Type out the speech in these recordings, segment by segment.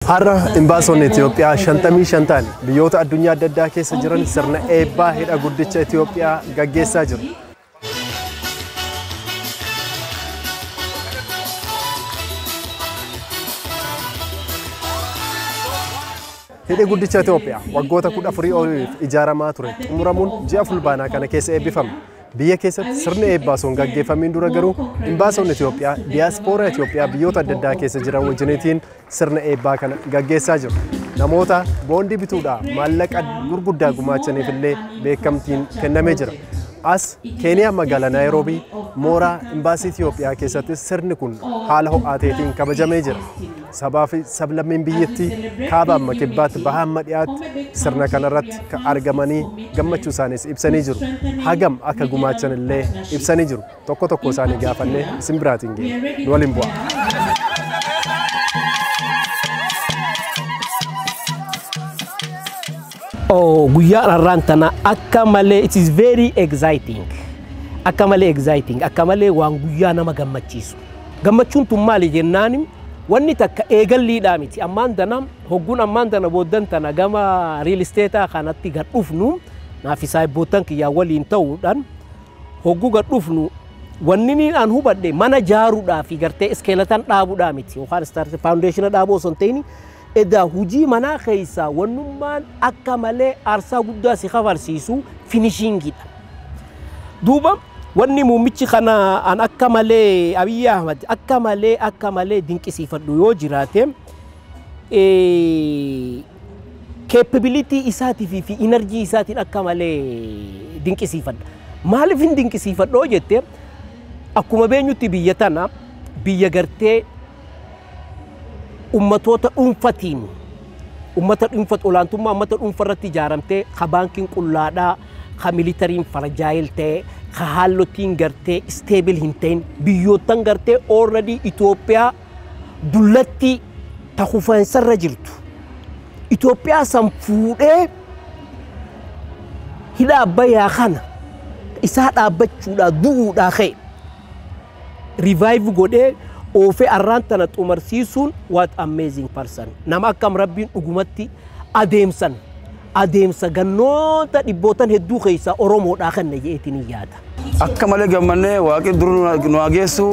Har'a imbaasonni Itoophiyaa 55 ta'an biyyoota addunyaa adda addaa keessa jiran sirna eebbaa hidha guddicha Itoophiyaa gaggeessaa jiru. Hidhi guddicha Itoophiyaa waggoota 14 oliif ijaaramaa ture xumuramuun ji'a fulbaanaa kana keessa eebbifame. Biyya keessatti sirna eebbaa sun gaggeeffamiin dura garuu imbaasonni Itoophiyaa diiyaaspooraa Itoophiyaa biyyoota adda addaa keessa jiran wajjiniitiin sirna eebbaa kana gaggeessaa jiru. Namoota boondii bituudhaan maallaqa gurguddaa gumaachaniif illee beekamtiin kennamee jira. As Keeniyaa magaalaa Naayiroobii mooraa imbaasii Itoophiyaa keessatti sirni kun haala ho'aa ta'een kabajamee jira. Sabaa fi sablammiin biyyattii kaaba amma kibbaatti bahaa amma dhiyaatti sirna kanarratti argamanii gammachuu isaaniis ibsanii jiru. Hagam akka gumaachan illee ibsanii jiru. Tokko tokko isaanii gaafannee isin biraatiin geenye nu waliin bu'a. Guyyaa har'aan tana akka malee it is very exciting. Akka malee exciting, akka malee waan guyyaa nama gammachiisu. Gammachuun tun maali jennaani? Wanni takka eegalliidhaa miti. Ammaan tana hogguun ammaan tana booddan tana gama real estate kanatti gad dhufnu naaf saayibootan kiyyaa waliin ta'uudhaan hogguu gad dhufnu wanni ni aan hubadhe mana jaaruudhaa fi gartee iskeelatan dhaabuudhaa miti yookaan start foundation dhaabuu osoo hin ta'in edaa hujii manaa keessaa wannummaan akka malee aarsaa guddaa si kafarsiisu finishingidha. Duuba wanni muummichi kana an akka malee Abiy Ahmed akka malee dinqisiifadhu yoo jiraate capability isaatii fi energy isaatiin akka malee dinqisiifadha. Maaliif hin dinqisiifadhu jette akkuma beenyutti biyya tana biyya gartee ummatoota dhuunfatiin ummata dhuunfat olaantummaa ummata dhuunfarratti ijaaramtee ka baankiin qullaadhaa ka militariin farajaayil ta'e ka haallotiin gartee stable hin ta'in biyyootan gartee already Itoophiyaa dullatti takufansarra jirtu. Itoophiyaa san fuudhee hidha Abbayyaa kana isaa dhaabbachuudhaa du'uudhaa ka'e revive godhee Ofe arrantana tumarsiisun what amazing person. Nama akkam rabbiin dhugumatti adeemsa gannoota dhibbootan hedduu keessa Oromoodhaa kan jedheetiin yaada. Akka malee gammannee waaqni dur nu ageessu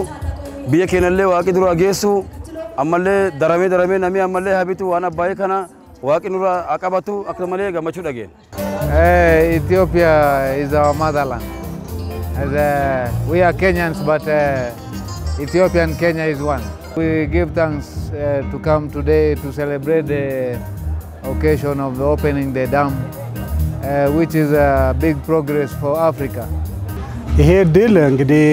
biyya keenyallee waaqni dur ageessu ammallee daramee namni ammallee habitu waan Abbayyaa kana waaqni nurra aqabatu akka malee gammachuu dhageen. Ethiopia is our motherland. We are Kenyans, but Ethiopia and Kenya is one. We give thanks to come today to celebrate the occasion of the opening the dam, which is a big progress for Africa. ይሄ ድል እንግዲህ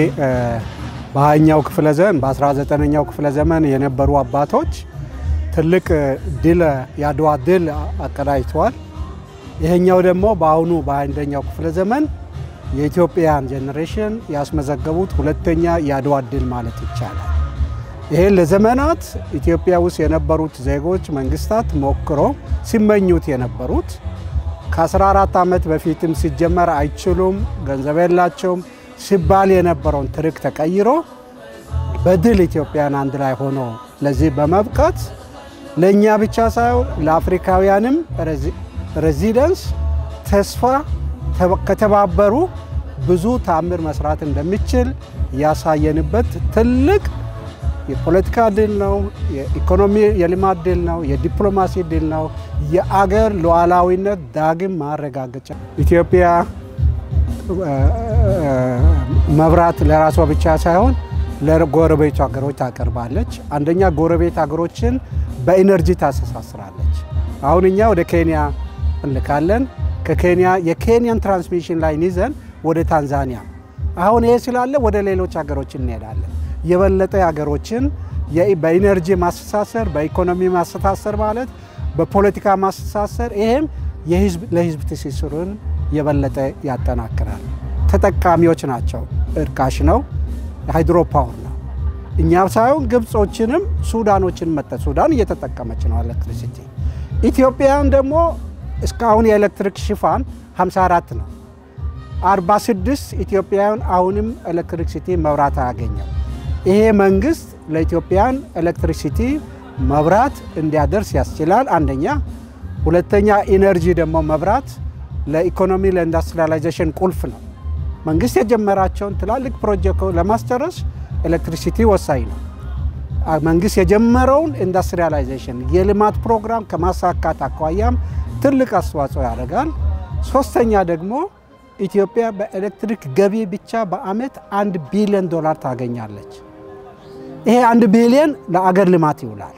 በ20ኛው ክፍለ ዘመን በ19ኛው ክፍለ ዘመን የነበሩ አባቶች ትልቅ ድል ያድዋ ድል አቀዳጅተዋል። ይሄኛው ደግሞ በአሁኑ በ21ኛው ክፍለ ዘመን የኢትዮጵያን ጄነሬሽን ያስመዘገቡት ሁለተኛ ያድዋ ድል ማለት ይቻላል። ይሄ ለዘመናት ኢትዮጵያ ውስጥ የነበሩት ዜጎች መንግስታት ሞክሮ ሲመኙት የነበሩት ከ14 ዓመት በፊትም ሲጀመር አይችሉም ገንዘብ የላቸውም ሲባል የነበረውን ትርክ ተቀይሮ በድል ኢትዮጵያን አንድ ላይ ሆኖ ለዚህ በመብቃት ለኛ ብቻ ሳይሆን ለአፍሪካውያንም ሬዚደንስ ተስፋ ከተባበሩ ብዙ ታምር መስራት እንደሚችል ያሳየንበት ትልቅ የፖለቲካ ድል ነው፣ የኢኮኖሚ የልማት ድል ነው፣ የዲፕሎማሲ ድል ነው፣ የአገር ሉዓላዊነት ዳግም ማረጋገጫ። ኢትዮጵያ መብራት ለራሷ ብቻ ሳይሆን ለጎረቤት ሀገሮች ታቀርባለች። አንደኛ ጎረቤት ሀገሮችን በኢነርጂ ታስተሳስራለች። አሁን እኛ ወደ ኬንያ እንልካለን። ከኬንያ የኬንያን ትራንስሚሽን ላይን ይዘን ወደ ታንዛኒያ አሁን ይሄ ስላለ ወደ ሌሎች ሀገሮች እንሄዳለን። የበለጠ ሀገሮችን በኢነርጂ ማስተሳሰር በኢኮኖሚ ማስተሳሰር ማለት በፖለቲካ ማስተሳሰር ይሄም የህዝብ ለህዝብ ትስስሩን የበለጠ ያጠናክራል። ተጠቃሚዎች ናቸው። እርካሽ ነው። ሃይድሮ ፓወር ነው። እኛ ሳይሆን ግብጾችንም ሱዳኖችን መጣ ሱዳን እየተጠቀመች ነው ኤሌክትሪሲቲ። ኢትዮጵያን ደግሞ እስካሁን የኤሌክትሪክ ሽፋን 54 ነው። 46 ኢትዮጵያውያን አሁንም ኤሌክትሪሲቲ መብራት አያገኘው። ይሄ መንግስት ለኢትዮጵያን ኤሌክትሪሲቲ መብራት እንዲያደርስ ያስችላል አንደኛ ሁለተኛ ኢነርጂ ደግሞ መብራት ለኢኮኖሚ ለኢንዱስትሪያላይዜሽን ቁልፍ ነው መንግስት የጀመራቸውን ትላልቅ ፕሮጀክቶች ለማስጨረስ ኤሌክትሪሲቲ ወሳኝ ነው መንግስት የጀመረውን ኢንዱስትሪያላይዜሽን የልማት ፕሮግራም ከማሳካት አኳያም ትልቅ አስተዋጽኦ ያደርጋል ሶስተኛ ደግሞ ኢትዮጵያ በኤሌክትሪክ ገቢ ብቻ በአመት $1 ቢሊዮን ታገኛለች ይሄ 1 ቢሊዮን ለአገር ልማት ይውላል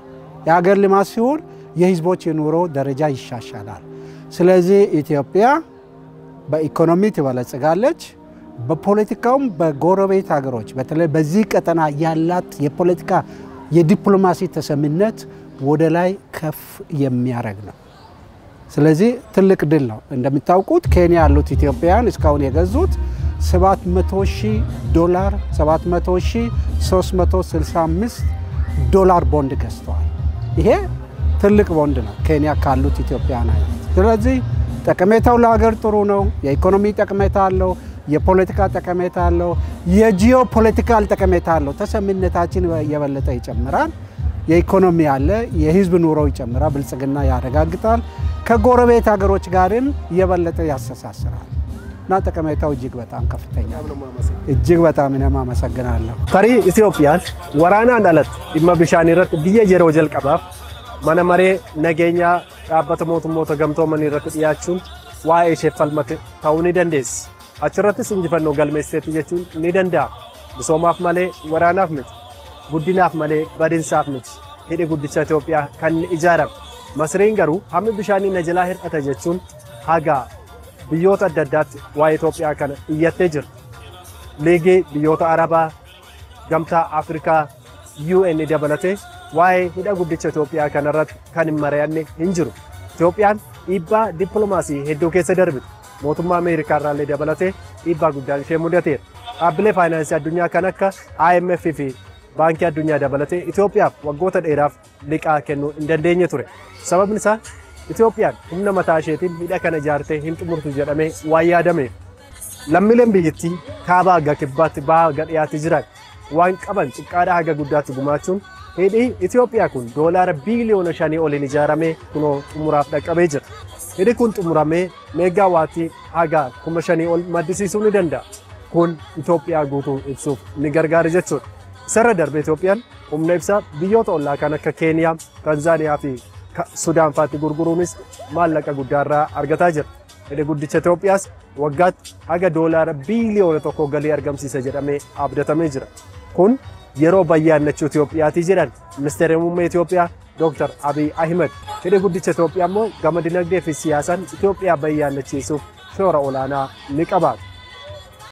የአገር ልማት ሲሆን የህዝቦች የኑሮ ደረጃ ይሻሻላል ስለዚህ ኢትዮጵያ በኢኮኖሚ ትበለጽጋለች በፖለቲካውም በጎረቤት ሀገሮች በተለይ በዚህ ቀጠና ያላት የፖለቲካ የዲፕሎማሲ ተሰሚነት ወደ ላይ ከፍ የሚያረግ ነው ስለዚህ ትልቅ ድል ነው እንደምታውቁት ኬንያ ያሉት ኢትዮጵያውያን እስካሁን የገዙት $700,000 $700,365 ቦንድ ገዝተዋል ይሄ ትልቅ ቦንድ ነው ኬንያ ካሉት ኢትዮጵያውያን ስለዚህ ጠቀሜታው ለሀገር ጥሩ ነው የኢኮኖሚ ጠቀሜታ አለው የፖለቲካ ጠቀሜታ አለው የጂኦፖለቲካል ጠቀሜታ አለው ተሰሚነታችን የበለጠ ይጨምራል የኢኮኖሚ አለ የህዝብ ኑሮ ይጨምራል ብልጽግና ያረጋግጣል ከጎረቤት ሀገሮች ጋርም የበለጠ ያስተሳስራል እና ጠቀሜታው እጅግ በጣም ከፍተኛ ነው እጅግ በጣም እናመሰግናለሁ ከሪ ኢትዮጵያን ወራና እንዳለት ኢማብሻኒ ረት ቢየ ጀሮ ጀልቀባፍ ማነመሬ ነገኛ ዳበት ሞቱሞተ ገምቶ ማን ይረት ያቹን ዋይ ሸፈልመት ታውኒ ደንዴስ አችረትስ እንጅፈነው ገልሜስቴት ይቹን ኒደንዳ ብሶማፍ ማሌ ወራናፍ ምት ጉዲናፍ ማሌ ባዲንሳፍ ምት ሄደ ጉዲቻ ኢትዮጵያ ከን ኢጃራም መስሪን ገሩ ሀም ብሻኒ ነጀላህር አተጀቹን ሃጋ ብዮታ ደዳት ዋይ ኢትዮጵያ ከን እየተጅር ሌጌ ብዮታ አረባ ገምታ አፍሪካ ዩኤን ደበለቴ ዋይ ሄደ ጉዲቻ ኢትዮጵያ ከነራት ከን መሪያኔ እንጅሩ ኢትዮጵያን ኢባ ዲፕሎማሲ ሄዶ ከሰ ደርብት ሞቱማ አሜሪካ ራለ ደበለቴ ኢባ ጉዳን ሸሙደቴ አብለ ፋይናንስ አዱኛ ከነካ IMF ፊ ባንክ አዱኛ ደበለቴ ኢትዮጵያ ወጎተ ዴራፍ ሊቃ ከኑ እንደንደኘ ቱሬ ሰበብንሳ ኢትዮጵያ ሁነ መታሸቲን ሂዳ ከነ ጃርቴ ሂንጥ ሙርቱ ጀደሜ ዋያ ደሜ ለሚለም ቢይቲ ካባ ገክባት ባ ገዲያት ይጅራል ዋን ቀበን ጭቃዳ ሀገ ጉዳት ጉማቹን ሄዲ ኢትዮጵያ ኩን $1 ቢሊዮን ሻኒ ኦሊን ጃራሜ ኩኖ ጥሙራፍ ደቀበ ይጅር ሄዲ ኩን ጥሙራሜ ሜጋዋቲ ሀጋ ኩመሻኒ ኦል ማዲሲሱን ደንዳ ኩን ኢትዮጵያ ጉቱ ኢብሱፍ ንገርጋር ጀቹ ሰረደር በኢትዮጵያን ኡምነብሳ ቢዮቶ ላ ከነከ ኬንያ ታንዛኒያ ፊ ሱዳን ፋቲ ጉርጉሩንስ ማለቀ ጉዳራ አርገታ ጅር ሄዲ ጉዲቸ ኢትዮጵያስ ወጋት ሀጋ $1 ቢሊዮን ተኮ ገሊ አርገምሲሰ ጀዳሜ አብደተመ ጅራ ኩን የሮ ባያነች ኢትዮጵያ ትጅራል ሚኒስትር ሙሜ ኢትዮጵያ ዶክተር አብይ አህመድ ሄደ ጉዲቸ ኢትዮጵያ ሞ ገመድ ነግዴ ፊ ሲያሳን ኢትዮጵያ ባያነች ሱፍ ሾራ ኦላና ንቀባት